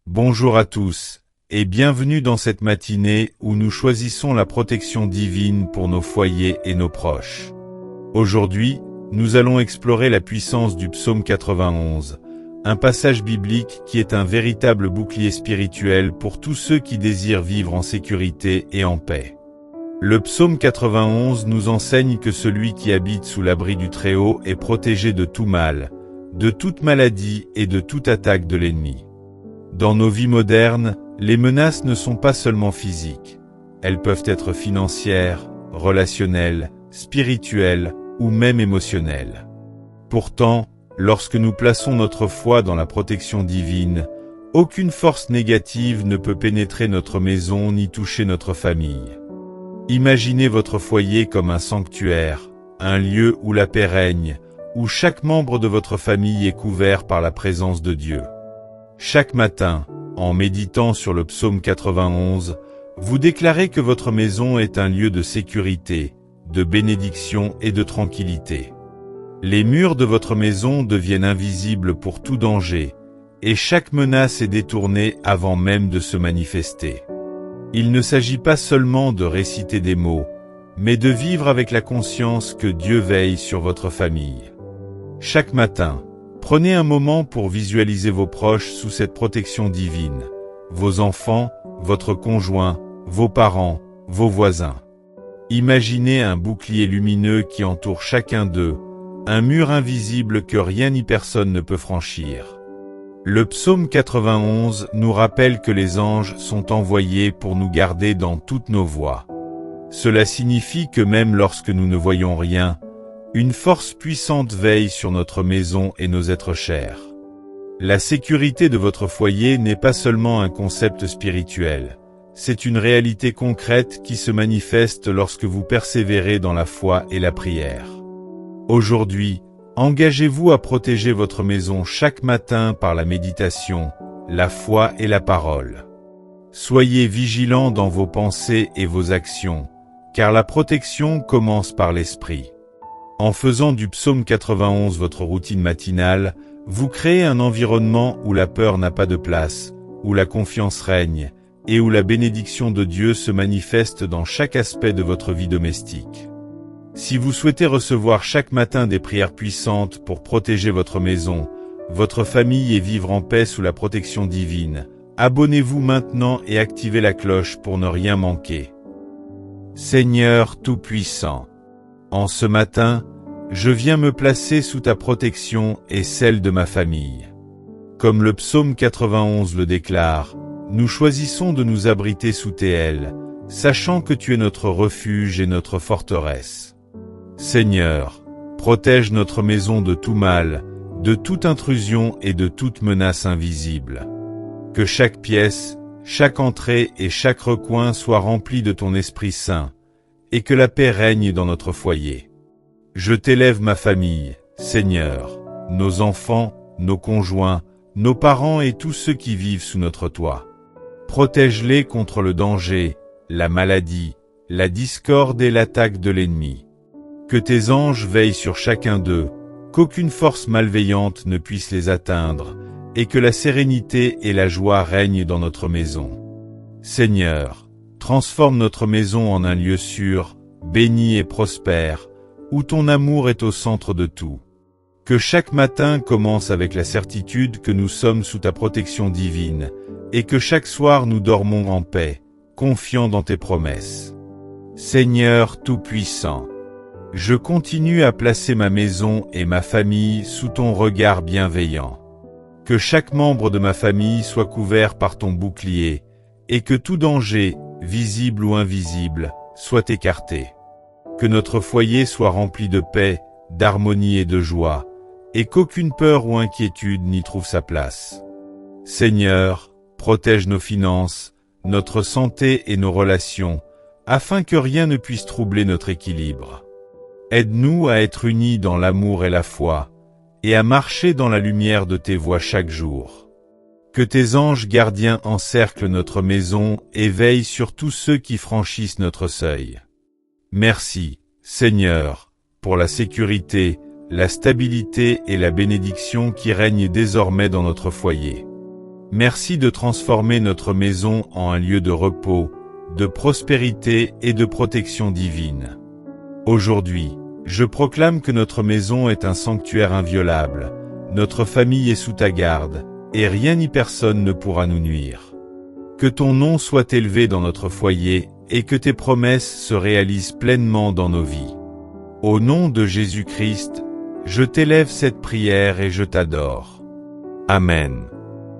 Bonjour à tous, et bienvenue dans cette matinée où nous choisissons la protection divine pour nos foyers et nos proches. Aujourd'hui, nous allons explorer la puissance du psaume 91, un passage biblique qui est un véritable bouclier spirituel pour tous ceux qui désirent vivre en sécurité et en paix. Le psaume 91 nous enseigne que celui qui habite sous l'abri du Très-Haut est protégé de tout mal, de toute maladie et de toute attaque de l'ennemi. Dans nos vies modernes, les menaces ne sont pas seulement physiques. Elles peuvent être financières, relationnelles, spirituelles ou même émotionnelles. Pourtant, lorsque nous plaçons notre foi dans la protection divine, aucune force négative ne peut pénétrer notre maison ni toucher notre famille. Imaginez votre foyer comme un sanctuaire, un lieu où la paix règne, où chaque membre de votre famille est couvert par la présence de Dieu. Chaque matin, en méditant sur le psaume 91, vous déclarez que votre maison est un lieu de sécurité, de bénédiction et de tranquillité. Les murs de votre maison deviennent invisibles pour tout danger, et chaque menace est détournée avant même de se manifester. Il ne s'agit pas seulement de réciter des mots, mais de vivre avec la conscience que Dieu veille sur votre famille. Chaque matin, prenez un moment pour visualiser vos proches sous cette protection divine, vos enfants, votre conjoint, vos parents, vos voisins. Imaginez un bouclier lumineux qui entoure chacun d'eux, un mur invisible que rien ni personne ne peut franchir. Le psaume 91 nous rappelle que les anges sont envoyés pour nous garder dans toutes nos voies. Cela signifie que même lorsque nous ne voyons rien, une force puissante veille sur notre maison et nos êtres chers. La sécurité de votre foyer n'est pas seulement un concept spirituel, c'est une réalité concrète qui se manifeste lorsque vous persévérez dans la foi et la prière. Aujourd'hui, engagez-vous à protéger votre maison chaque matin par la méditation, la foi et la parole. Soyez vigilants dans vos pensées et vos actions, car la protection commence par l'esprit. En faisant du psaume 91 votre routine matinale, vous créez un environnement où la peur n'a pas de place, où la confiance règne, et où la bénédiction de Dieu se manifeste dans chaque aspect de votre vie domestique. Si vous souhaitez recevoir chaque matin des prières puissantes pour protéger votre maison, votre famille et vivre en paix sous la protection divine, abonnez-vous maintenant et activez la cloche pour ne rien manquer. Seigneur Tout-Puissant, en ce matin, je viens me placer sous ta protection et celle de ma famille. Comme le psaume 91 le déclare, nous choisissons de nous abriter sous tes ailes, sachant que tu es notre refuge et notre forteresse. Seigneur, protège notre maison de tout mal, de toute intrusion et de toute menace invisible. Que chaque pièce, chaque entrée et chaque recoin soient remplis de ton Esprit Saint, et que la paix règne dans notre foyer. Je t'élève ma famille, Seigneur, nos enfants, nos conjoints, nos parents et tous ceux qui vivent sous notre toit. Protège-les contre le danger, la maladie, la discorde et l'attaque de l'ennemi. Que tes anges veillent sur chacun d'eux, qu'aucune force malveillante ne puisse les atteindre, et que la sérénité et la joie règnent dans notre maison. Seigneur, transforme notre maison en un lieu sûr, béni et prospère, où ton amour est au centre de tout. Que chaque matin commence avec la certitude que nous sommes sous ta protection divine, et que chaque soir nous dormons en paix, confiants dans tes promesses. Seigneur Tout-Puissant, je continue à placer ma maison et ma famille sous ton regard bienveillant. Que chaque membre de ma famille soit couvert par ton bouclier, et que tout danger, visible ou invisible, soit écarté. Que notre foyer soit rempli de paix, d'harmonie et de joie, et qu'aucune peur ou inquiétude n'y trouve sa place. Seigneur, protège nos finances, notre santé et nos relations, afin que rien ne puisse troubler notre équilibre. Aide-nous à être unis dans l'amour et la foi, et à marcher dans la lumière de tes voies chaque jour. Que tes anges gardiens encerclent notre maison et veillent sur tous ceux qui franchissent notre seuil. Merci, Seigneur, pour la sécurité, la stabilité et la bénédiction qui règnent désormais dans notre foyer. Merci de transformer notre maison en un lieu de repos, de prospérité et de protection divine. Aujourd'hui, je proclame que notre maison est un sanctuaire inviolable, notre famille est sous ta garde, et rien ni personne ne pourra nous nuire. Que ton nom soit élevé dans notre foyer, et que tes promesses se réalisent pleinement dans nos vies. Au nom de Jésus-Christ, je t'élève cette prière et je t'adore. Amen.